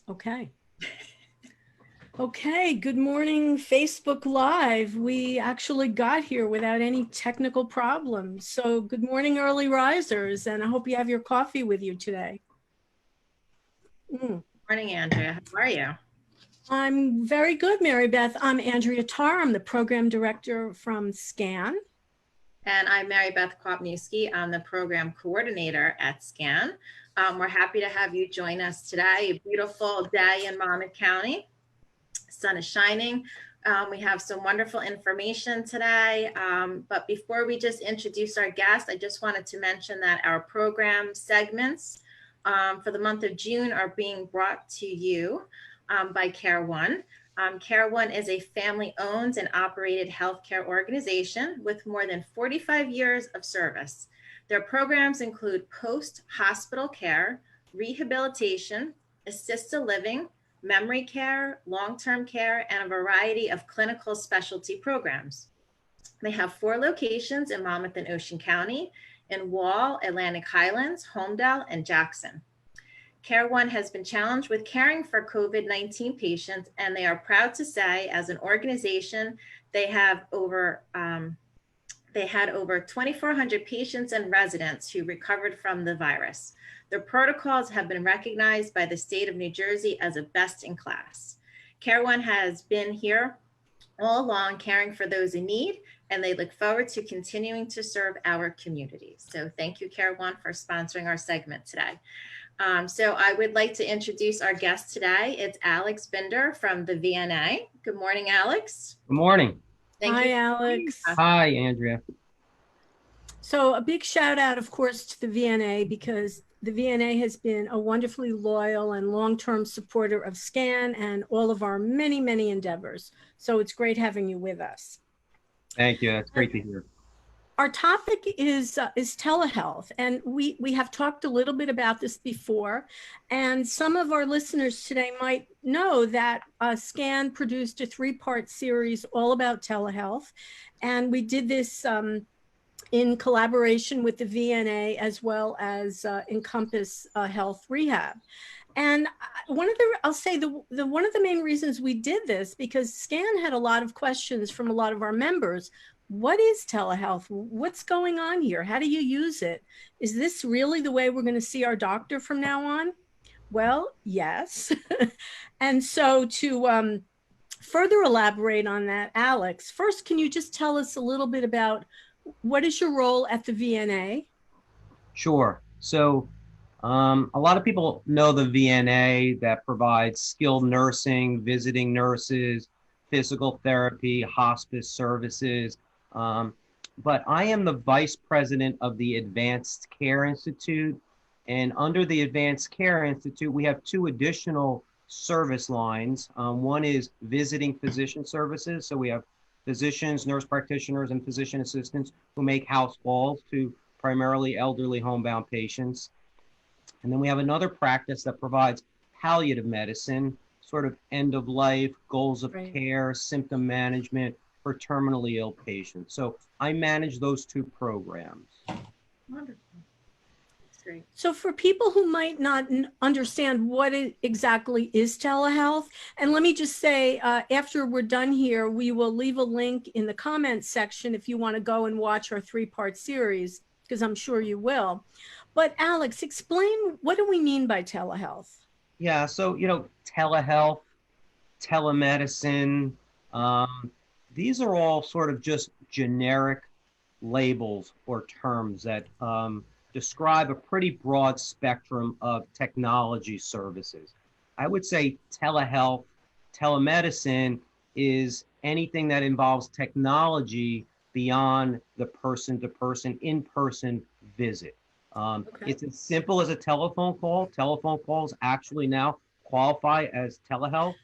Okay. Okay, good morning, Facebook Live. We actually got here without any technical problems. So good morning, early risers, and I hope you have your coffee with you today. Morning, Andrea. How are you? I'm very good, Marybeth. I'm Andrea Tarr. I'm the program director from SCAN. And I'm Marybeth Kwapniewski. I'm the program coordinator at SCAN. We're happy to have you join us today. A beautiful day in Monmouth County. Sun is shining. We have some wonderful information today. But before we just introduce our guest, I just wanted to mention that our program segments for the month of June are being brought to you by Care One. Care One is a family-owned and operated healthcare organization with more than 45 years of service. Their programs include post-hospital care, rehabilitation, assisted living, memory care, long-term care, and a variety of clinical specialty programs. They have 4 locations in Monmouth and Ocean County, in Wall, Atlantic Highlands, Homedale, and Jackson. Care One has been challenged with caring for COVID-19 patients, and they are proud to say, as an organization, they had over 2,400 patients and residents who recovered from the virus. Their protocols have been recognized by the state of New Jersey as a best in class. Care One has been here all along caring for those in need, and they look forward to continuing to serve our community. So thank you, Care One, for sponsoring our segment today. So I would like to introduce our guest today. It's Alex Binder from the VNA. Good morning, Alex. Good morning. Hi, Alex. Hi, Andrea. So a big shout out, of course, to the VNA, because the VNA has been a wonderfully loyal and long-term supporter of SCAN and all of our many, many endeavors. So it's great having you with us. Thank you. That's great to hear. Our topic is telehealth, and we have talked a little bit about this before, and some of our listeners today might know that SCAN produced a 3-part series all about telehealth, and we did this in collaboration with the VNA as well as Encompass Health Rehab. And one of the main reasons we did this, because SCAN had a lot of questions from a lot of our members. What is telehealth? What's going on here? How do you use it? Is this really the way we're going to see our doctor from now on? Well, yes. And so to further elaborate on that, Alex, first, can you just tell us a little bit about what is your role at the VNA? Sure. So a lot of people know the VNA that provides skilled nursing, visiting nurses, physical therapy, hospice services. But I am the vice president of the Advanced Care Institute. And under the Advanced Care Institute, we have 2 additional service lines. One is visiting physician services. So we have physicians, nurse practitioners, and physician assistants who make house calls to primarily elderly homebound patients. And then we have another practice that provides palliative medicine, sort of end of life, goals of care, symptom management for terminally ill patients. So I manage those 2 programs. Wonderful. That's great. So for people who might not understand what exactly is telehealth, and let me just say, after we're done here, we will leave a link in the comments section if you want to go and watch our 3-part series, because I'm sure you will. But Alex, explain, what do we mean by telehealth? Yeah, so, telehealth, telemedicine, these are all sort of just generic labels or terms that describe a pretty broad spectrum of technology services. I would say telehealth, telemedicine is anything that involves technology beyond the person-to-person, in-person visit. It's as simple as a telephone call. Telephone calls actually now qualify as telehealth,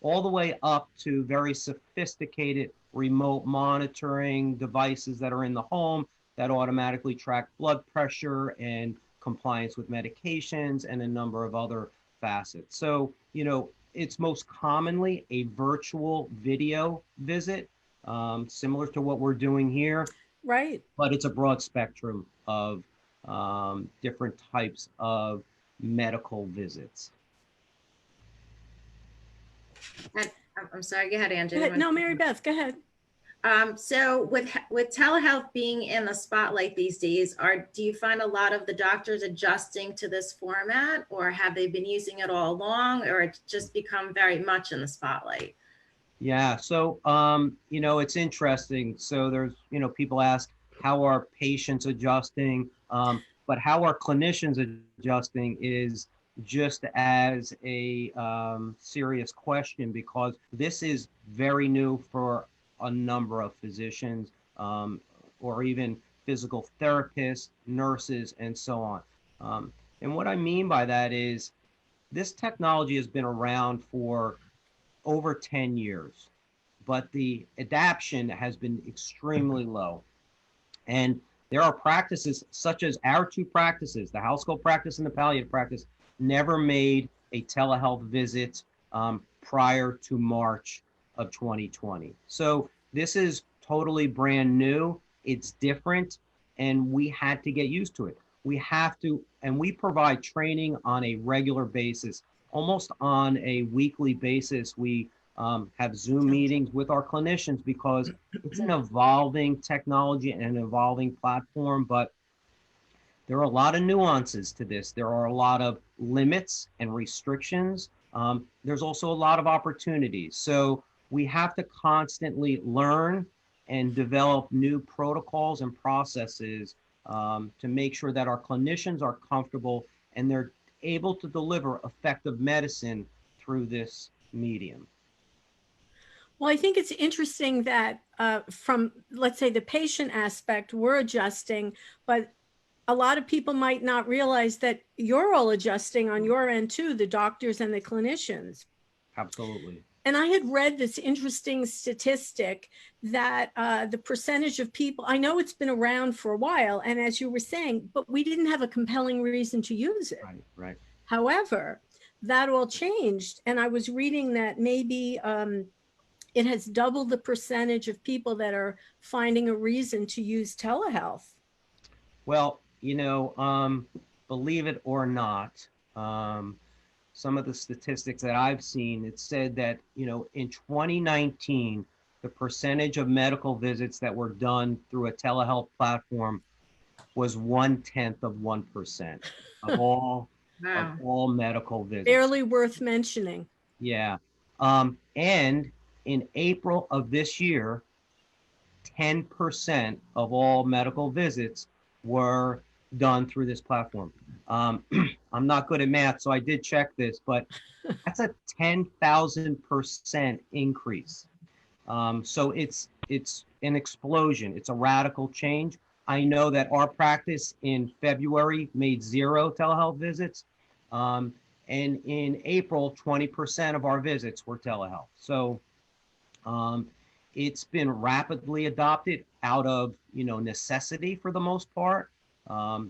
all the way up to very sophisticated remote monitoring devices that are in the home that automatically track blood pressure and compliance with medications and a number of other facets. So, it's most commonly a virtual video visit, similar to what we're doing here. Right. But it's a broad spectrum of different types of medical visits. And I'm sorry, go ahead, Go Andrea. ahead. No, Mary Beth, go ahead. So with telehealth being in the spotlight these days, do you find a lot of the doctors adjusting to this format, or have they been using it all along, or it's just become very much in the spotlight? Yeah, so it's interesting. So there's, people ask how are patients adjusting, but how are clinicians adjusting is just as a serious question, because this is very new for a number of physicians, or even physical therapists, nurses, and so on. And what I mean by that is this technology has been around for over 10 years, but the adoption has been extremely low. And there are practices such as our two practices, the house call practice and the palliative practice, never made a telehealth visit prior to March of 2020. So this is totally brand new. It's different, and we had to get used to it. We have to, and we provide training on a regular basis, almost on a weekly basis. We have Zoom meetings with our clinicians because it's an evolving technology and an evolving platform, but there are a lot of nuances to this. There are a lot of limits and restrictions. There's also a lot of opportunities. So we have to constantly learn and develop new protocols and processes to make sure that our clinicians are comfortable and they're able to deliver effective medicine through this medium. Well, I think it's interesting that from, let's say, the patient aspect, we're adjusting, but a lot of people might not realize that you're all adjusting on your end too, the doctors and the clinicians. Absolutely. And I had read this interesting statistic that the percentage of people, I know it's been around for a while, and as you were saying, but we didn't have a compelling reason to use it. Right. However, that all changed. And I was reading that maybe it has doubled the percentage of people that are finding a reason to use telehealth. Well, believe it or not, some of the statistics that I've seen, it said that, in 2019, the percentage of medical visits that were done through a telehealth platform was 0.1% of all Wow. of all medical visits. Barely worth mentioning. Yeah. And in April of this year, 10% of all medical visits were done through this platform. I'm not good at math, so I did check this, but that's a 10,000% increase. So it's an explosion. It's a radical change. I know that our practice in February made 0 telehealth visits. And in April, 20% of our visits were telehealth. So it's been rapidly adopted out of, necessity for the most part.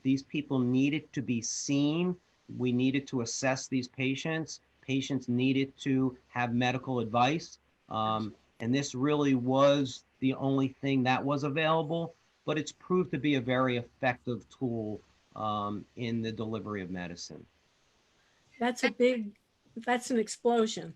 These people needed to be seen. We needed to assess these patients. Patients needed to have medical advice. And this really was the only thing that was available, but it's proved to be a very effective tool in the delivery of medicine. That's an explosion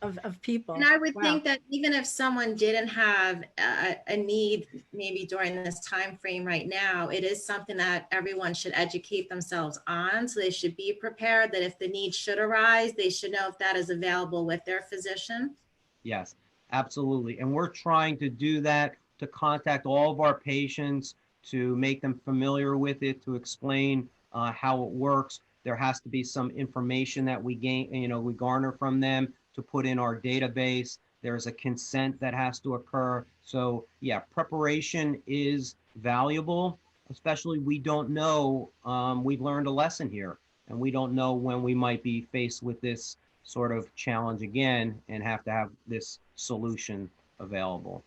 of people. And I would Wow. think that even if someone didn't have a need, maybe during this time frame right now, it is something that everyone should educate themselves on. So they should be prepared that if the need should arise, they should know if that is available with their physician. Yes, absolutely. And we're trying to do that, to contact all of our patients, to make them familiar with it, to explain how it works. There has to be some information that we we garner from them to put in our database. There's a consent that has to occur. So yeah, preparation is valuable, especially we don't know, we've learned a lesson here, and we don't know when we might be faced with this sort of challenge again and have to have this solution available.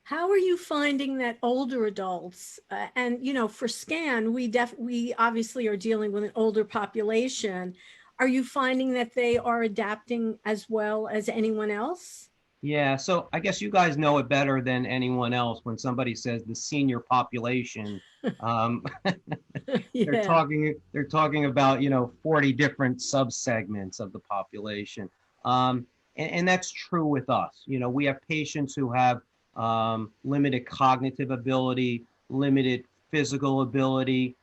How are you finding that older adults, and for SCAN, we obviously are dealing with an older population. Are you finding that they are adapting as well as anyone else? Yeah, so I guess you guys know it better than anyone else when somebody says the senior population. Um, Yeah. they're talking about, 40 different subsegments of the population. And that's true with us. We have patients who have limited cognitive ability, limited physical ability,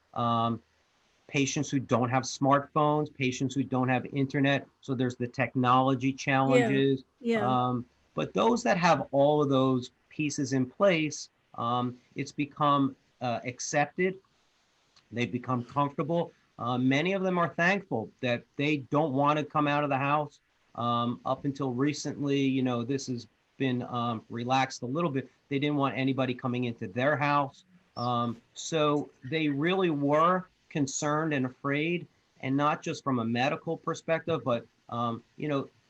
patients who don't have smartphones, patients who don't have internet. So there's the technology Yeah. challenges. Yeah. But those that have all of those pieces in place, it's become accepted. They've become comfortable. Many of them are thankful that they don't want to come out of the house. Up until recently, this has been relaxed a little bit. They didn't want anybody coming into their house. So they really were concerned and afraid, and not just from a medical perspective, but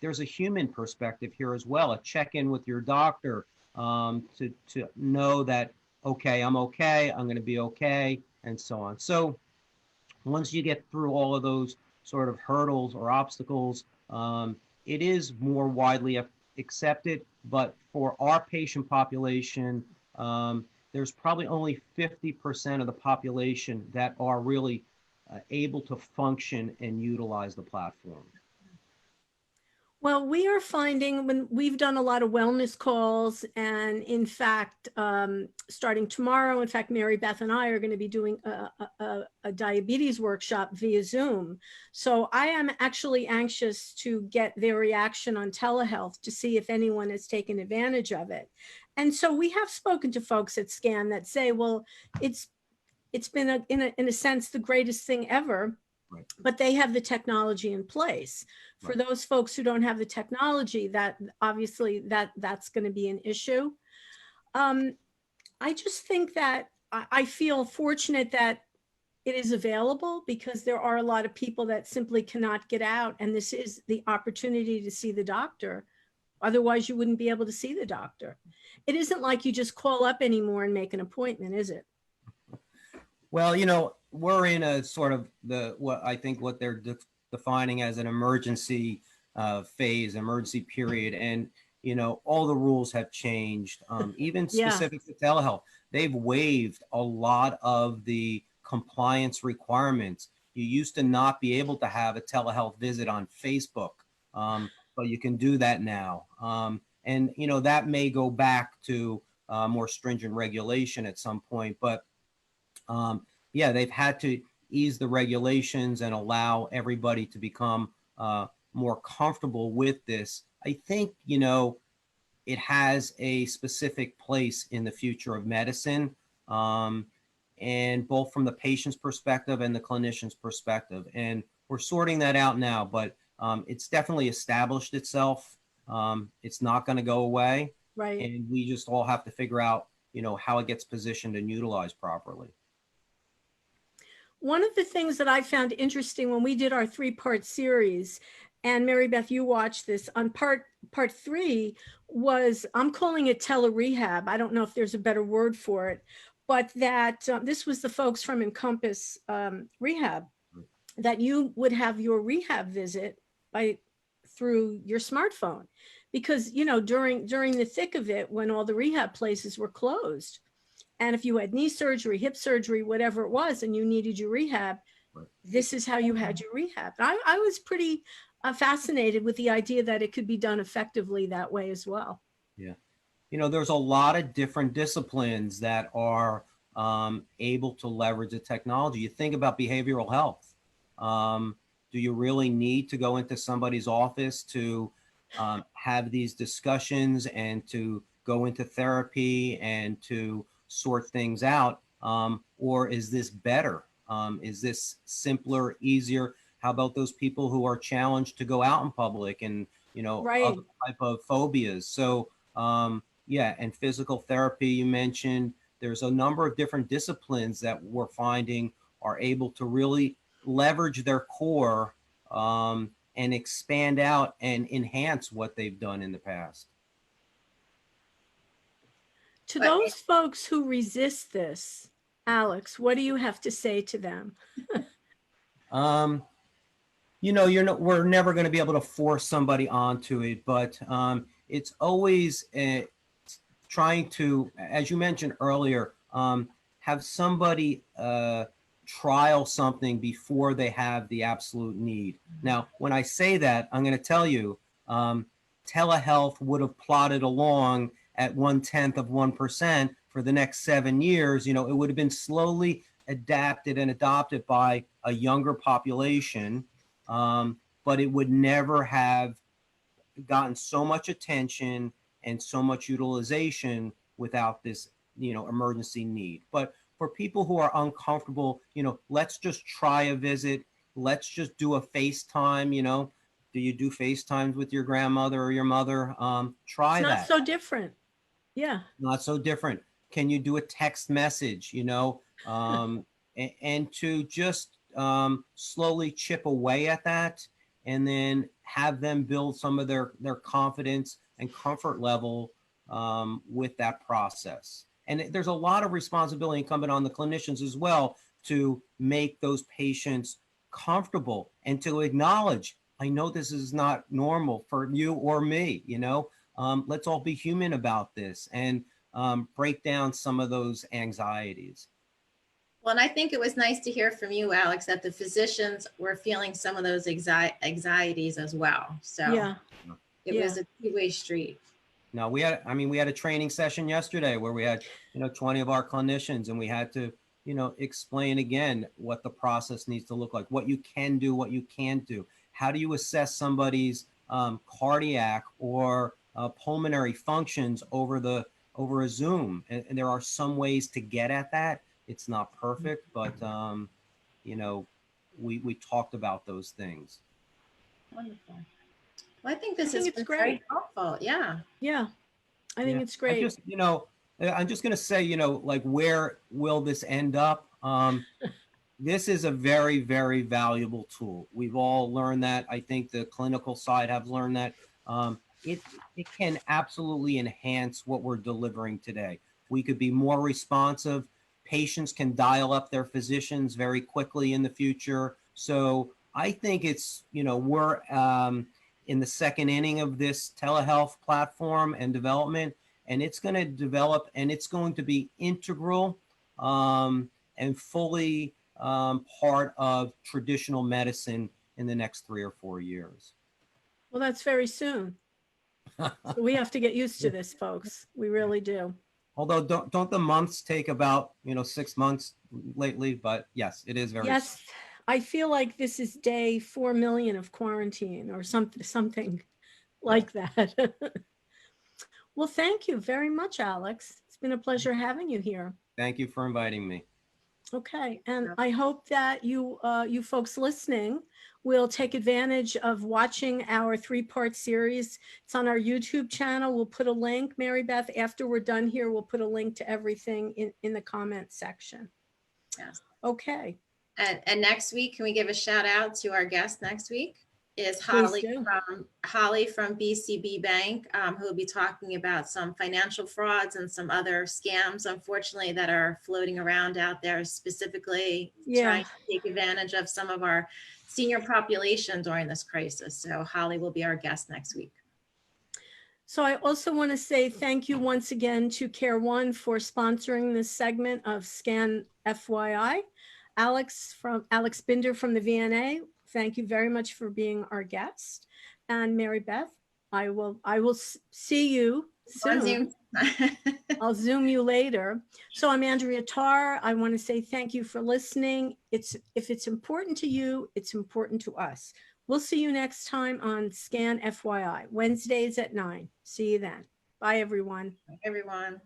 there's a human perspective here as well. A check-in with your doctor to know that okay, I'm okay, I'm going to be okay, and so on. So once you get through all of those sort of hurdles or obstacles, it is more widely accepted. But for our patient population, there's probably only 50% of the population that are really able to function and utilize the platform. Well, we are finding when we've done a lot of wellness calls, and in fact, starting tomorrow, in fact, Marybeth and I are going to be doing a diabetes workshop via Zoom. So I am actually anxious to get their reaction on telehealth to see if anyone has taken advantage of it. And so we have spoken to folks at SCAN that say, well, it's been in a sense the greatest thing ever. Right. But they have the technology in place. For Right. those folks who don't have the technology, that obviously that's going to be an issue. I just think that I feel fortunate that it is available, because there are a lot of people that simply cannot get out, and this is the opportunity to see the doctor. Otherwise, you wouldn't be able to see the doctor. It isn't like you just call up anymore and make an appointment, is it? Well, we're in a sort of what they're defining as an emergency phase, emergency period, and all the rules have changed. Even Yeah. specific to telehealth, they've waived a lot of the compliance requirements. You used to not be able to have a telehealth visit on Facebook, but you can do that now. And that may go back to more stringent regulation at some point, but yeah, they've had to ease the regulations and allow everybody to become more comfortable with this. I think, it has a specific place in the future of medicine, and both from the patient's perspective and the clinician's perspective. And we're sorting that out now, but it's definitely established itself. It's not going to go away. Right. And we just all have to figure out, how it gets positioned and utilized properly. One of the things that I found interesting when we did our 3-part series, and Marybeth, you watched this, on part 3 was, I'm calling it tele-rehab. I don't know if there's a better word for it, but that this was the folks from Encompass Rehab, that you would have your rehab visit through your smartphone, because during the thick of it, when all the rehab places were closed, and if you had knee surgery, hip surgery, whatever it was, and you needed your rehab, Right. this is how you had your rehab. I was pretty fascinated with the idea that it could be done effectively that way as well. Yeah. There's a lot of different disciplines that are able to leverage the technology. You think about behavioral health. Do you really need to go into somebody's office to have these discussions and to go into therapy and to sort things out? Or is this better? Is this simpler, easier? How about those people who are challenged to go out in public and, Right. other type of phobias? So, yeah, and physical therapy you mentioned. There's a number of different disciplines that we're finding are able to really leverage their core and expand out and enhance what they've done in the past. To those folks who resist this, Alex, what do you have to say to them? We're never going to be able to force somebody onto it, but it's always trying to, as you mentioned earlier, have somebody trial something before they have the absolute need. Now, when I say that, I'm going to tell you, telehealth would have plodded along at 0.1% for the next 7 years. It would have been slowly adapted and adopted by a younger population, but it would never have gotten so much attention and so much utilization without this, emergency need. But for people who are uncomfortable, let's just try a visit. Let's just do a FaceTime. Do you do FaceTimes with your grandmother or your mother? Try It's that. not so different. Yeah. Not so different. Can you do a text message, and to just slowly chip away at that, and then have them build some of their confidence and comfort level with that process. And there's a lot of responsibility incumbent on the clinicians as well to make those patients comfortable and to acknowledge, I know this is not normal for you or me, let's all be human about this and break down some of those anxieties. Well, and I think it was nice to hear from you, Alex, that the physicians were feeling some of those anxieties as well. So Yeah. it was a two-way street. No, we had a training session yesterday where we had, 20 of our clinicians, and we had to, explain again what the process needs to look like, what you can do, what you can't do. How do you assess somebody's cardiac or pulmonary functions over a Zoom? And there are some ways to get at that. It's not perfect, but we talked about those things. Wonderful. Well, I think this has been very helpful. Yeah. Yeah. I think it's great. I'm just going to say, where will this end up? This is a very, very valuable tool. We've all learned that. I think the clinical side have learned that. It can absolutely enhance what we're delivering today. We could be more responsive. Patients can dial up their physicians very quickly in the future. So I think it's, we're in the second inning of this telehealth platform and development, and it's going to develop, and it's going to be integral and fully part of traditional medicine in the next 3 or 4 years. Well, that's very soon. So we have to get used to this, folks. We really do. Although don't the months take about 6 months lately? But yes, it is very. Yes, I feel like this is day 4 million of quarantine or something like that. Well, thank you very much, Alex. It's been a pleasure having you here. Thank you for inviting me. Okay, and I hope that you folks listening will take advantage of watching our 3-part series. It's on our YouTube channel. We'll put a link, Marybeth, after we're done here, we'll put a link to everything in the comment section. Yes. Okay. And next week, can we give a shout out to our guest next week? Is Holly from BCB Bank, who will be talking about some financial frauds and some other scams, unfortunately, that are floating around out there, specifically trying to take advantage of some of our senior population during this crisis. So Holly will be our guest next week. So I also want to say thank you once again to Care One for sponsoring this segment of Scan FYI. Alex Binder from the VNA, thank you very much for being our guest. And Marybeth, I will see you soon. I'll Zoom you later. So I'm Andrea Tarr. I want to say thank you for listening. If it's important to you, it's important to us. We'll see you next time on Scan FYI, Wednesdays at 9. See you then. Bye, everyone. Bye, everyone.